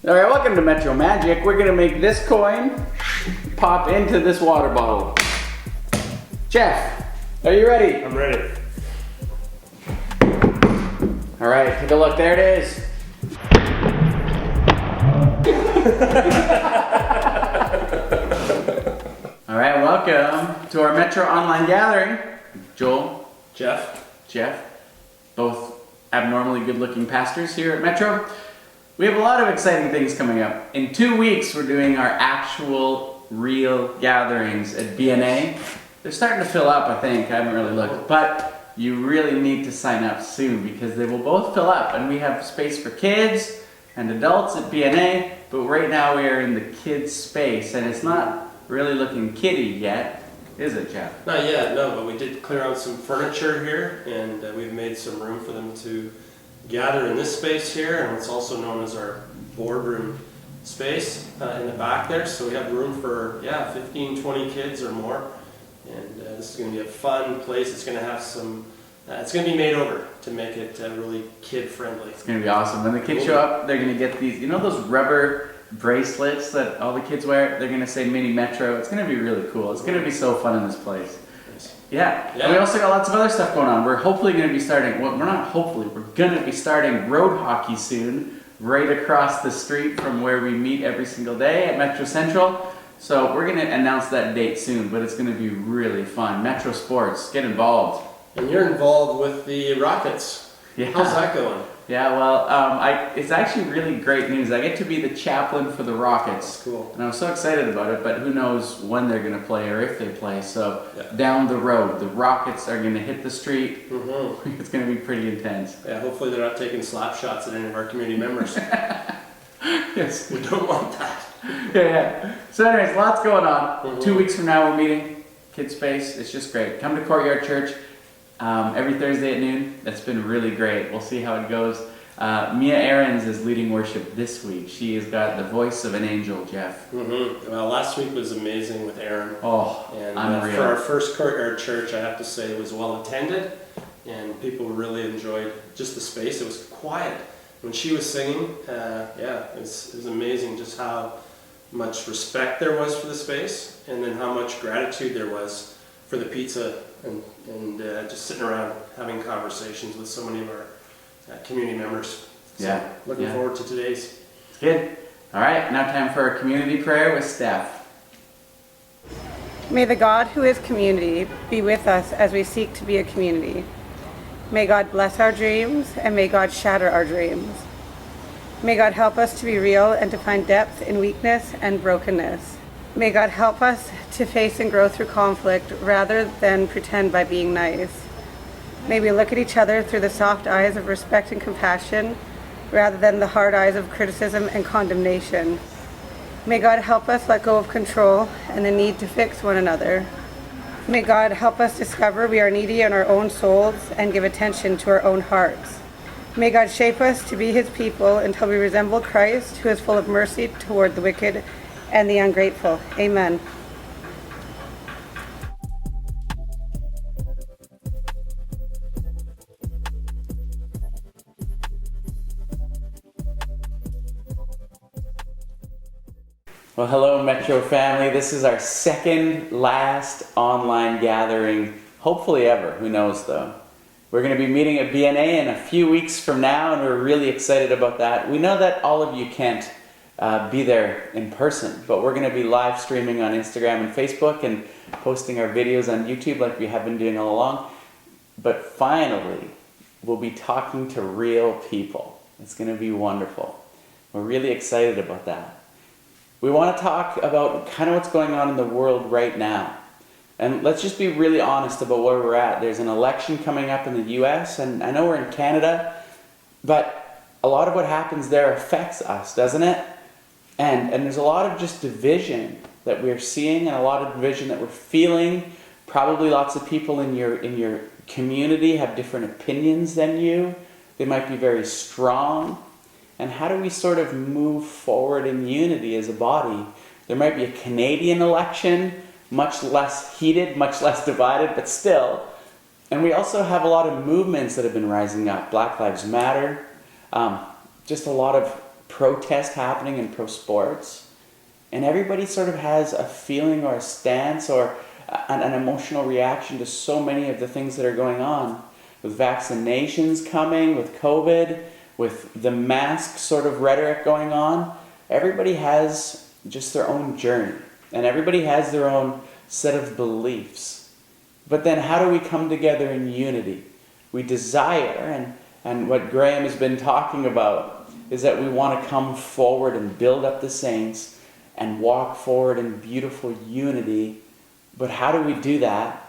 All right, welcome to Metro Magic. We're gonna make this coin pop into this water bottle. Jeff, are you ready? I'm ready. All right, take a look. There it is. All right, welcome to our Metro online gathering. Joel, Jeff, both abnormally good-looking pastors here at Metro. We have a lot of exciting things coming up. In 2 weeks, we're doing our actual, real gatherings at BNA. They're starting to fill up, I think. I haven't really looked. But you really need to sign up soon because they will both fill up. And we have space for kids and adults at BNA. But right now, we are in the kids' space. And it's not really looking kiddie yet, is it, Jeff? not yet, no, but we did clear out some furniture here, and we've made some room for them to gather in this space here, and it's also known as our boardroom space in the back there. So we have room for 15, 20 kids or more, and this is going to be a fun place. It's going to have some. It's going to be made over to make it really kid friendly. It's going to be awesome. When the kids show up, they're going to get these. You know those rubber bracelets that all the kids wear? They're going to say Mini Metro. It's going to be really cool. It's going to be so fun in this place. Yeah. And we also got lots of other stuff going on. We're hopefully going to be starting, well, we're not hopefully, we're going to be starting road hockey soon, right across the street from where we meet every single day at Metro Central. So we're going to announce that date soon, but it's going to be really fun. Metro Sports, get involved. And you're involved with the Rockets. Yeah. How's that going? Yeah, well, it's actually really great news. I get to be the chaplain for the Rockets. That's cool. And I'm so excited about it, but who knows when they're going to play or if they play. So down the road, the Rockets are going to hit the street. Mm-hmm. It's going to be pretty intense. Yeah, hopefully they're not taking slap shots at any of our community members. Yes. We don't want that. Yeah. So anyways, lots going on. Mm-hmm. 2 weeks from now, we're meeting. Kids Space. It's just great. Come to Courtyard Church. Every Thursday at noon. That's been really great. We'll see how it goes. Mia Aarons is leading worship this week. She has got the voice of an angel, Jeff. Mm-hmm. Well, last week was amazing with Aaron. Oh, and unreal. For our first Courtyard Church, I have to say it was well attended, and people really enjoyed just the space. It was quiet. When she was singing, it was amazing just how much respect there was for the space, and then how much gratitude there was for the pizza and just sitting around having conversations with so many of our community members. So looking forward to today's. Good. All right, now time for our community prayer with Steph. May the God who is community be with us as we seek to be a community. May God bless our dreams, and may God shatter our dreams. May God help us to be real and to find depth in weakness and brokenness. May God help us to face and grow through conflict rather than pretend by being nice. May we look at each other through the soft eyes of respect and compassion rather than the hard eyes of criticism and condemnation. May God help us let go of control and the need to fix one another. May God help us discover we are needy in our own souls and give attention to our own hearts. May God shape us to be His people until we resemble Christ, who is full of mercy toward the wicked and the ungrateful. Amen. Well, hello, Metro family. This is our second last online gathering, hopefully ever. Who knows, though. We're going to be meeting at BNA in a few weeks from now, and we're really excited about that. We know that all of you can't be there in person, but we're going to be live streaming on Instagram and Facebook and posting our videos on YouTube like we have been doing all along. But finally, we'll be talking to real people. It's going to be wonderful. We're really excited about that. We want to talk about kind of what's going on in the world right now. And let's just be really honest about where we're at. There's an election coming up in the US, and I know we're in Canada, but a lot of what happens there affects us, doesn't it? And there's a lot of just division that we're seeing, and a lot of division that we're feeling. Probably lots of people in your community have different opinions than you. They might be very strong. And how do we sort of move forward in unity as a body? There might be a Canadian election, much less heated, much less divided, but still. And we also have a lot of movements that have been rising up. Black Lives Matter, just a lot of protest happening and pro-sports. And everybody sort of has a feeling or a stance or an emotional reaction to so many of the things that are going on. With vaccinations coming, with COVID, with the mask sort of rhetoric going on, everybody has just their own journey. And everybody has their own set of beliefs. But then how do we come together in unity? We desire, and what Graham has been talking about, is that we want to come forward and build up the saints and walk forward in beautiful unity. But how do we do that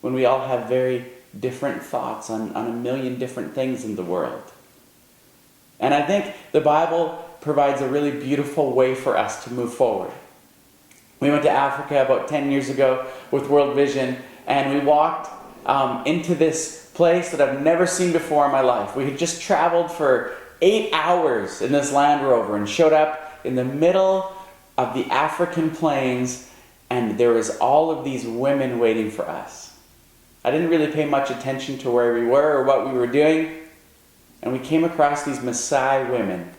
when we all have very different thoughts on a million different things in the world? And I think the Bible provides a really beautiful way for us to move forward. We went to Africa about 10 years ago with World Vision, and we walked into this place that I've never seen before in my life. We had just traveled for 8 hours in this Land Rover and showed up in the middle of the African plains, and there was all of these women waiting for us. I didn't really pay much attention to where we were or what we were doing, and we came across these Maasai women.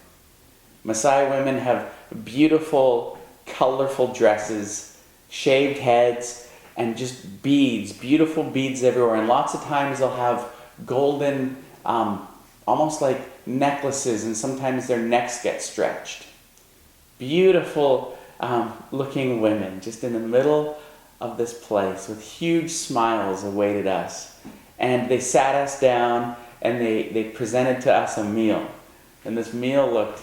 Maasai women have beautiful, colorful dresses, shaved heads, and just beads, beautiful beads everywhere. And lots of times they'll have golden, almost like necklaces, and sometimes their necks get stretched. Beautiful looking women just in the middle of this place with huge smiles awaited us. And they sat us down and they presented to us a meal. And this meal looked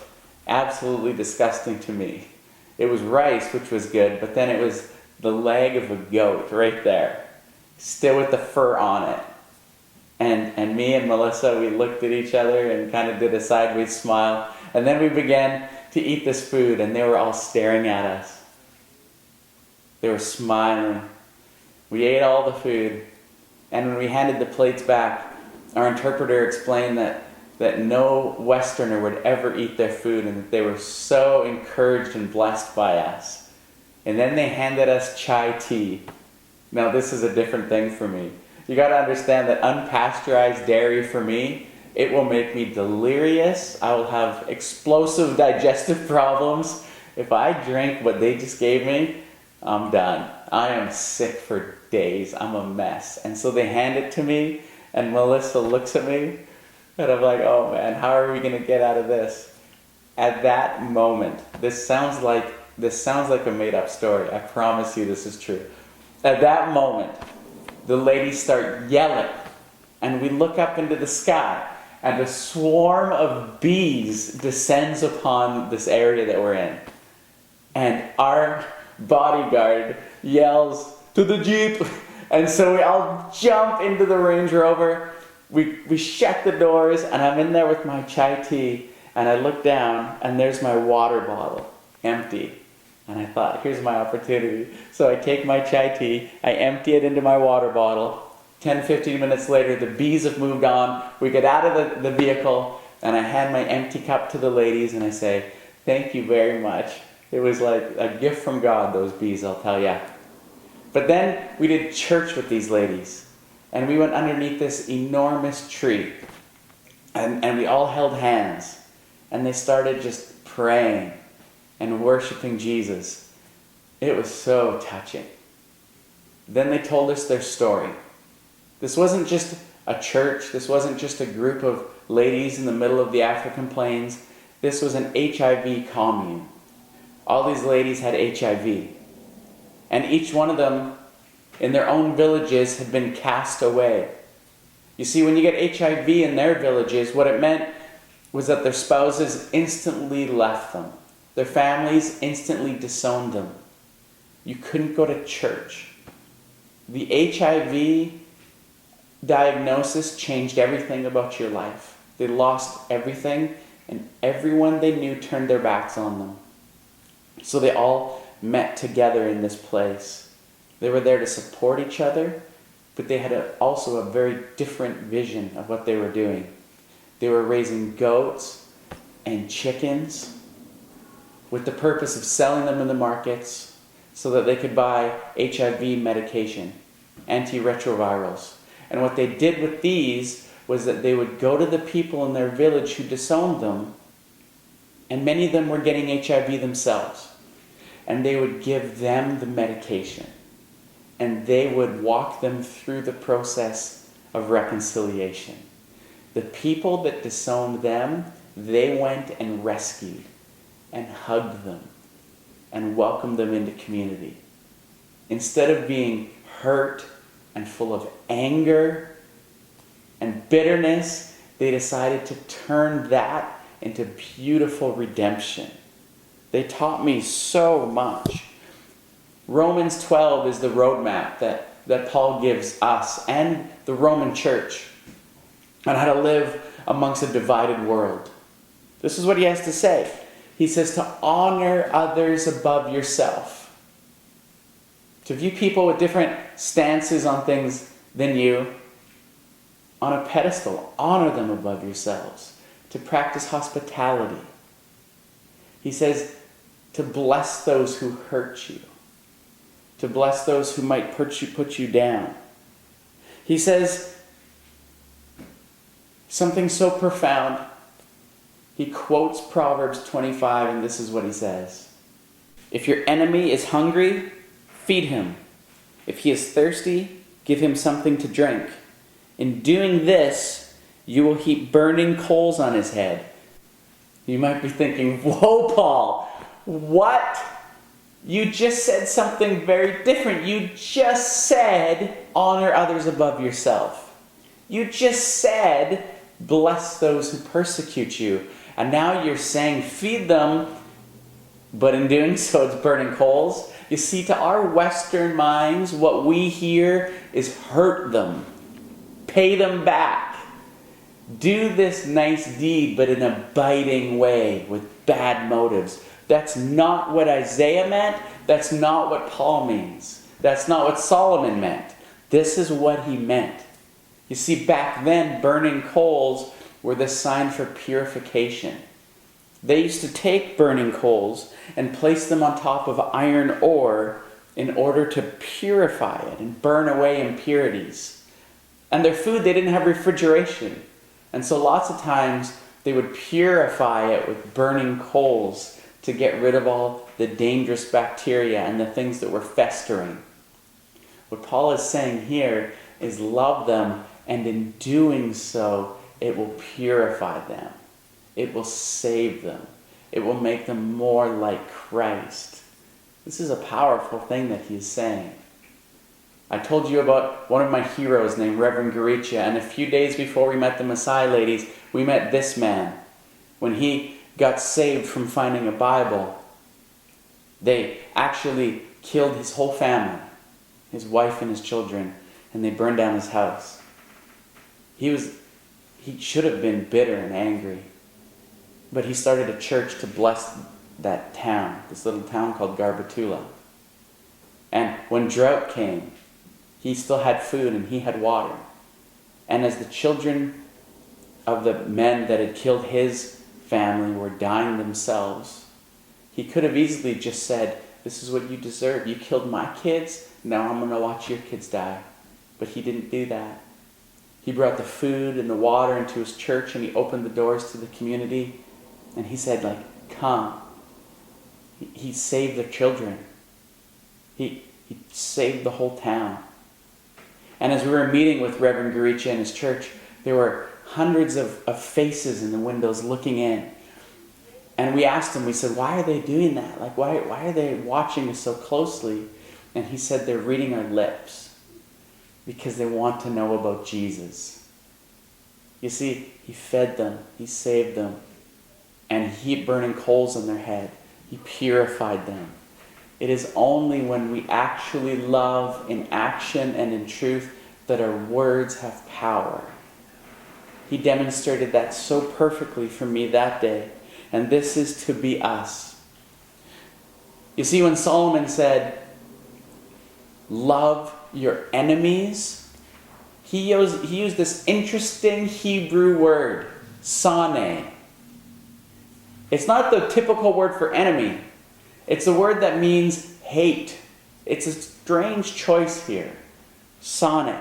absolutely disgusting to me. It was rice, which was good, but then it was the leg of a goat right there, still with the fur on it. And me and Melissa, we looked at each other and kind of did a sideways smile. And then we began to eat this food, and they were all staring at us. They were smiling. We ate all the food, and when we handed the plates back, our interpreter explained that no Westerner would ever eat their food, and that they were so encouraged and blessed by us. And then they handed us chai tea. Now this is a different thing for me. You got to understand that unpasteurized dairy for me, it will make me delirious. I will have explosive digestive problems. If I drink what they just gave me, I'm done. I am sick for days. I'm a mess. And so they hand it to me, and Melissa looks at me, and I'm like, oh man, how are we going to get out of this? At that moment, this sounds like a made-up story. I promise you this is true. At that moment, the ladies start yelling, and we look up into the sky, and a swarm of bees descends upon this area that we're in. And our bodyguard yells, "To the Jeep!" And so we all jump into the Range Rover. We shut the doors, and I'm in there with my chai tea, and I look down, and there's my water bottle, empty. And I thought, here's my opportunity. So I take my chai tea, I empty it into my water bottle. 10, 15 minutes later, the bees have moved on. We get out of the vehicle, and I hand my empty cup to the ladies, and I say, thank you very much. It was like a gift from God, those bees, I'll tell ya. But then we did church with these ladies, and we went underneath this enormous tree, and we all held hands, and they started just praying and worshiping Jesus. It was so touching. Then they told us their story. This wasn't just a church. This wasn't just a group of ladies in the middle of the African plains. This was an HIV commune. All these ladies had HIV. And each one of them, in their own villages, had been cast away. You see, when you get HIV in their villages, what it meant was that their spouses instantly left them. Their families instantly disowned them. You couldn't go to church. The HIV diagnosis changed everything about your life. They lost everything, and everyone they knew turned their backs on them. So they all met together in this place. They were there to support each other, but they had also a very different vision of what they were doing. They were raising goats and chickens with the purpose of selling them in the markets so that they could buy HIV medication, antiretrovirals. And what they did with these was that they would go to the people in their village who disowned them, And many of them were getting HIV themselves. And they would give them the medication. And they would walk them through the process of reconciliation. The people that disowned them, they went and rescued and hugged them and welcomed them into community. Instead of being hurt and full of anger and bitterness, they decided to turn that into beautiful redemption. They taught me so much. Romans 12 is the roadmap that Paul gives us and the Roman church on how to live amongst a divided world. This is what he has to say. He says to honor others above yourself. To view people with different stances on things than you on a pedestal. Honor them above yourselves. To practice hospitality. He says to bless those who hurt you. To bless those who might put you down. He says something so profound. He quotes Proverbs 25, and this is what he says. If your enemy is hungry, feed him. If he is thirsty, give him something to drink. In doing this, you will heap burning coals on his head. You might be thinking, whoa, Paul, what? You just said something very different. You just said, honor others above yourself. You just said, bless those who persecute you. And now you're saying, feed them, but in doing so, it's burning coals. You see, to our Western minds, what we hear is hurt them, pay them back, do this nice deed, but in a biting way with bad motives. That's not what Isaiah meant. That's not what Paul means. That's not what Solomon meant. This is what he meant. You see, back then, burning coals were the sign for purification. They used to take burning coals and place them on top of iron ore in order to purify it and burn away impurities. And their food, they didn't have refrigeration. And so lots of times they would purify it with burning coals to get rid of all the dangerous bacteria and the things that were festering. What Paul is saying here is love them, and in doing so, it will purify them. It will save them. It will make them more like Christ. This is a powerful thing that he is saying. I told you about one of my heroes named Reverend Garicia, and a few days before we met the Messiah ladies, we met this man. When he got saved from finding a Bible, they actually killed his whole family, his wife and his children, and they burned down his house. He should have been bitter and angry, but he started a church to bless that town, this little town called Garbatula. And when drought came, he still had food and he had water. And as the children of the men that had killed his family were dying themselves, he could have easily just said, this is what you deserve. You killed my kids, now I'm going to watch your kids die. But he didn't do that. He brought the food and the water into his church, and he opened the doors to the community. And he said, come. He saved their children. He saved the whole town. And as we were meeting with Reverend Garicia and his church, there were hundreds of faces in the windows looking in. And we asked him, we said, why are they doing that? Why are they watching us so closely? And he said, they're reading our lips because they want to know about Jesus. You see, he fed them, he saved them, and he heaped burning coals on their head. He purified them. It is only when we actually love in action and in truth that our words have power. He demonstrated that so perfectly for me that day. And this is to be us. You see, when Solomon said, love your enemies, he used this interesting Hebrew word, sane. It's not the typical word for enemy. It's a word that means hate. It's a strange choice here. Sane.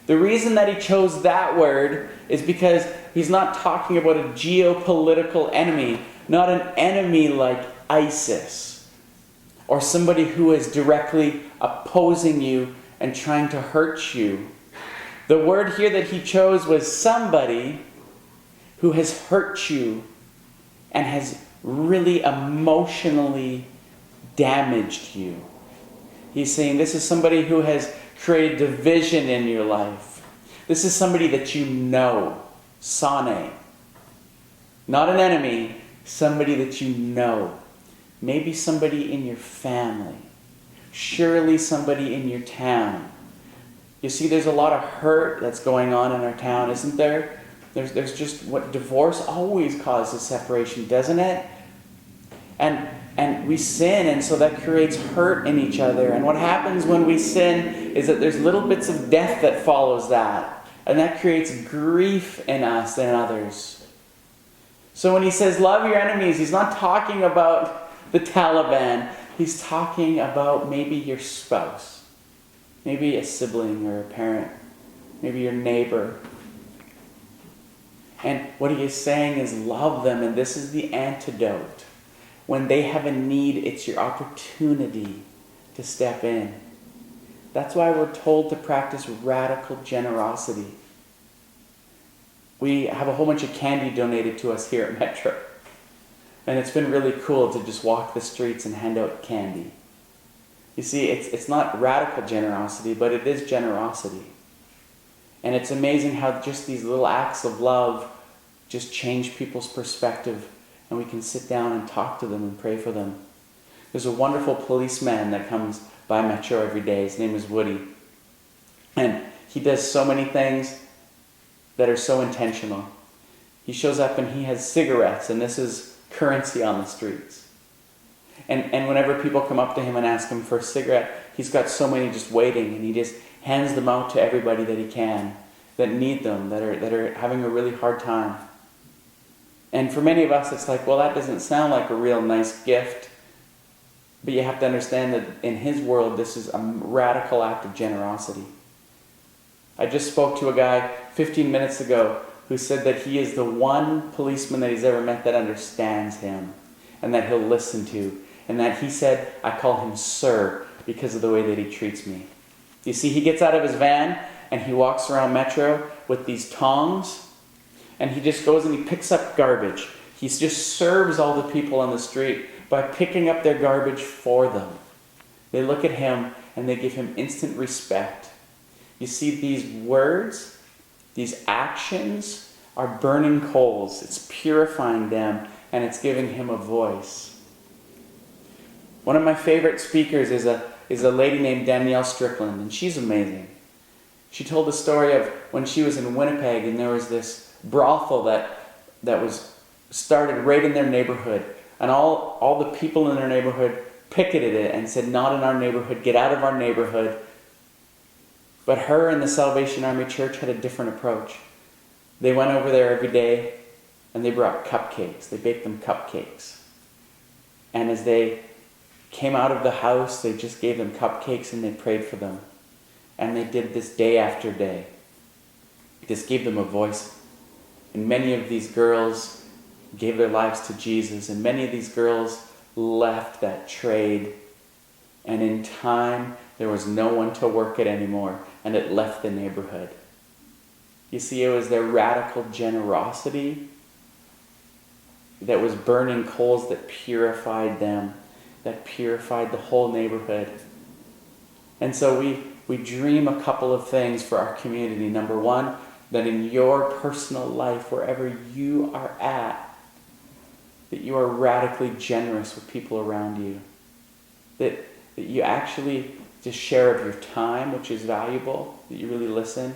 The reason that he chose that word is because he's not talking about a geopolitical enemy, not an enemy like ISIS, or somebody who is directly opposing you and trying to hurt you. The word here that he chose was somebody who has hurt you and has really emotionally damaged you. He's saying this is somebody who has created division in your life. This is somebody that you know, Sane. Not an enemy, somebody that you know. Maybe somebody in your family. Surely somebody in your town. You see, there's a lot of hurt that's going on in our town, isn't there? There's just what divorce always causes separation, doesn't it? And we sin, and so that creates hurt in each other. And what happens when we sin is that there's little bits of death that follows that. And that creates grief in us and others. So when he says love your enemies, he's not talking about the Taliban. He's talking about maybe your spouse. Maybe a sibling or a parent. Maybe your neighbor. And what he is saying is love them, and this is the antidote. When they have a need, it's your opportunity to step in. That's why we're told to practice radical generosity. We have a whole bunch of candy donated to us here at Metro. And it's been really cool to just walk the streets and hand out candy. You see, it's not radical generosity, but it is generosity. And it's amazing how just these little acts of love just change people's perspective, and we can sit down and talk to them and pray for them. There's a wonderful policeman that comes by Metro every day. His name is Woody. And he does so many things that are so intentional. He shows up and he has cigarettes, and this is currency on the streets. And whenever people come up to him and ask him for a cigarette, he's got so many just waiting, and he just hands them out to everybody that he can, that need them, that are having a really hard time. And for many of us, it's like, well, that doesn't sound like a real nice gift. But you have to understand that in his world, this is a radical act of generosity. I just spoke to a guy 15 minutes ago who said that he is the one policeman that he's ever met that understands him and that he'll listen to. And that he said, I call him sir because of the way that he treats me. You see, he gets out of his van and he walks around Metro with these tongs, and he just goes and he picks up garbage. He just serves all the people on the street by picking up their garbage for them. They look at him and they give him instant respect. You see, these words, these actions are burning coals. It's purifying them, and it's giving him a voice. One of my favorite speakers is a lady named Danielle Strickland, and she's amazing. She told the story of when she was in Winnipeg, and there was this brothel that was started right in their neighborhood, and all the people in their neighborhood picketed it and said, not in our neighborhood, get out of our neighborhood. But her and the Salvation Army Church had a different approach. They went over there every day and they brought cupcakes. They baked them cupcakes. And as they came out of the house, they just gave them cupcakes and they prayed for them. And they did this day after day. This gave them a voice. And many of these girls gave their lives to Jesus. And many of these girls left that trade. And in time, there was no one to work it anymore. And it left the neighborhood. You see, it was their radical generosity that was burning coals that purified them, that purified the whole neighborhood. And so we dream a couple of things for our community. Number one, that in your personal life, wherever you are at, that you are radically generous with people around you. That you actually just share of your time, which is valuable, that you really listen,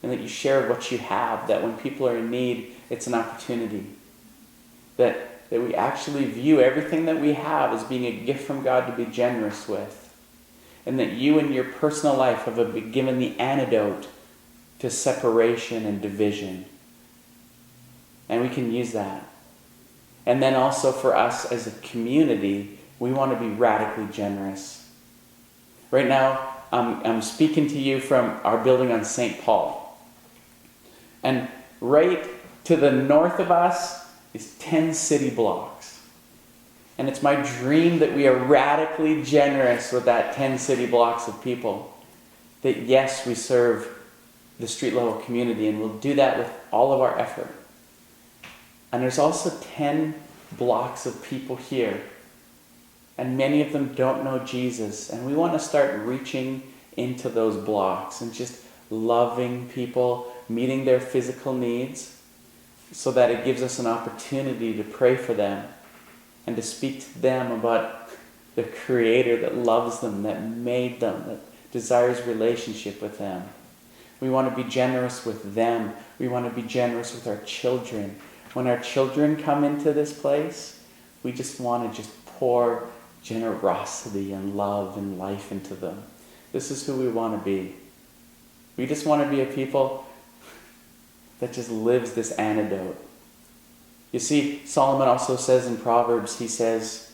and that you share what you have, that when people are in need, it's an opportunity. That we actually view everything that we have as being a gift from God to be generous with. And that you in your personal life have been given the antidote to separation and division. And we can use that. And then also for us as a community, we want to be radically generous. Right now, I'm speaking to you from our building on St. Paul. And right to the north of us these 10 city blocks. And it's my dream that we are radically generous with that 10 city blocks of people. That yes, we serve the street level community, and we'll do that with all of our effort. And there's also 10 blocks of people here, and many of them don't know Jesus, and we want to start reaching into those blocks and just loving people, meeting their physical needs, so that it gives us an opportunity to pray for them and to speak to them about the Creator that loves them, that made them, that desires relationship with them. We want to be generous with them. We want to be generous with our children. When our children come into this place, we just want to just pour generosity and love and life into them. This is who we want to be. We just want to be a people that just lives this antidote. You see, Solomon also says in Proverbs, he says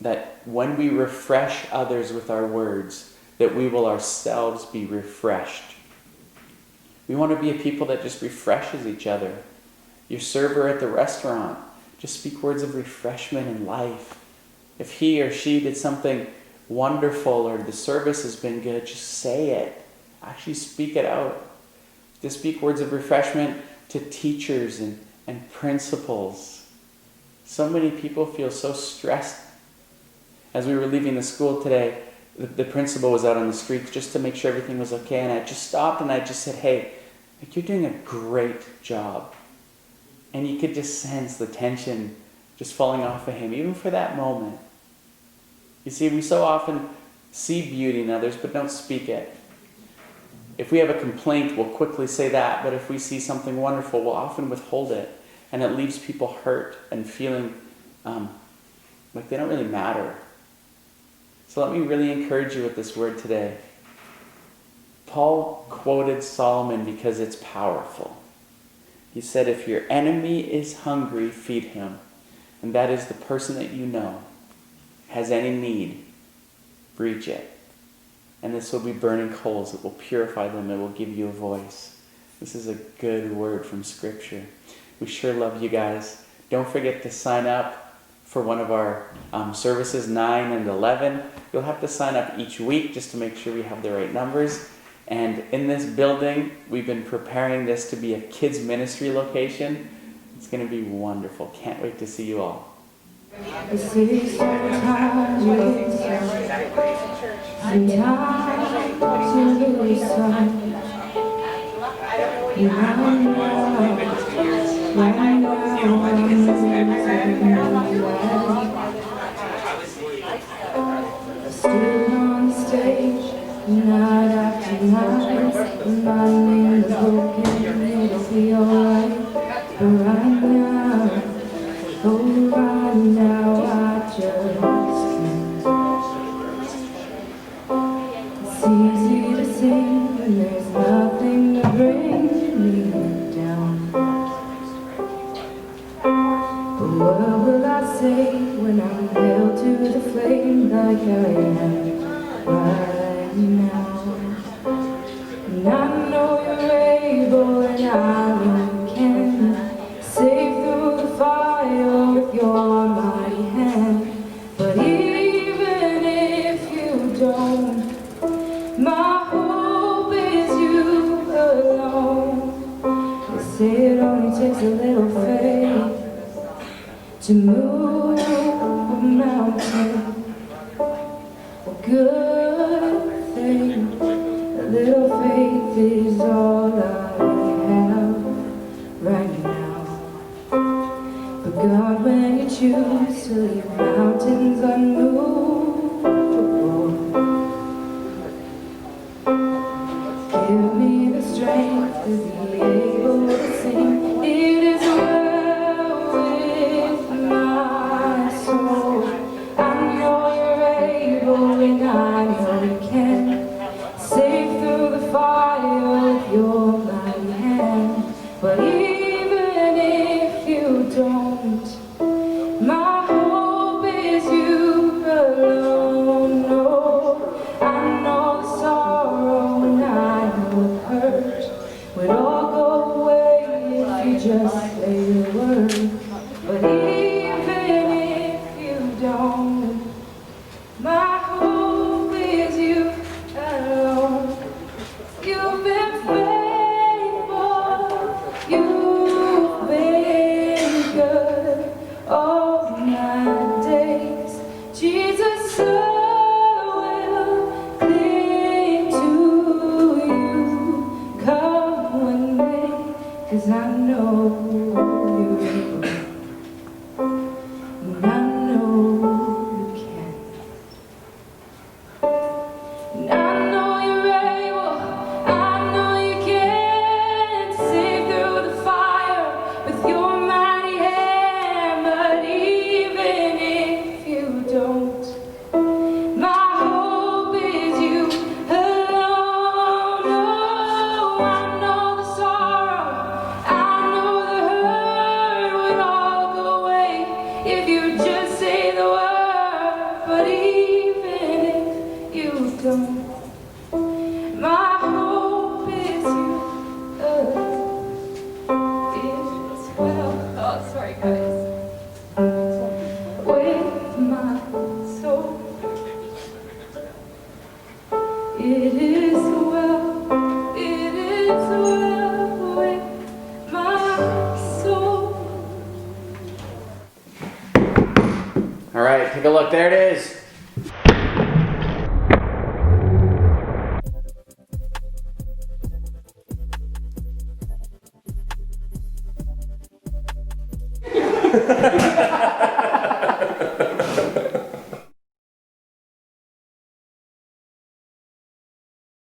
that when we refresh others with our words, that we will ourselves be refreshed. We want to be a people that just refreshes each other. Your server at the restaurant, just speak words of refreshment and life. If he or she did something wonderful or the service has been good, just say it. Actually speak it out. Just speak words of refreshment to teachers and principals. So many people feel so stressed. As we were leaving the school today, the principal was out on the streets just to make sure everything was okay, and I just stopped and I just said, hey, like, you're doing a great job. And you could just sense the tension just falling off of him, even for that moment. You see, we so often see beauty in others, but don't speak it. If we have a complaint, we'll quickly say that, but if we see something wonderful, we'll often withhold it. And it leaves people hurt and feeling like they don't really matter. So let me really encourage you with this word today. Paul quoted Solomon because it's powerful. He said, if your enemy is hungry, feed him. And that is the person that you know has any need, reach it. And this will be burning coals. It will purify them. It will give you a voice. This is a good word from Scripture. We sure love you guys. Don't forget to sign up for one of our services, 9 and 11. You'll have to sign up each week just to make sure we have the right numbers. And in this building, we've been preparing this to be a kids ministry location. It's going to be wonderful. Can't wait to see you all. Stood on stage, night after night, reminding the broken it'll be alright. But right now, oh right now, I just can't. It's easy to sing when there's nothing to bring me down. But what will I say when I'm held to the flame like I am right now? And I know you're able and I know you can save through the fire with your mighty hand. But even if you don't, my hope is you alone. They say it only takes a little faith to move a mountain. A good thing, a little faith is all I have right now. But God, when you choose to leave mountains unmovable, give me the strength to be able to sing. It is well with my soul. I know you're able and I know you can save through the fire with your mighty hand. But even if you don't, my hope stone. My hope is you. It's well. Oh, sorry, guys. With my soul, it is well. It is well with my soul. All right, take a look. There it is.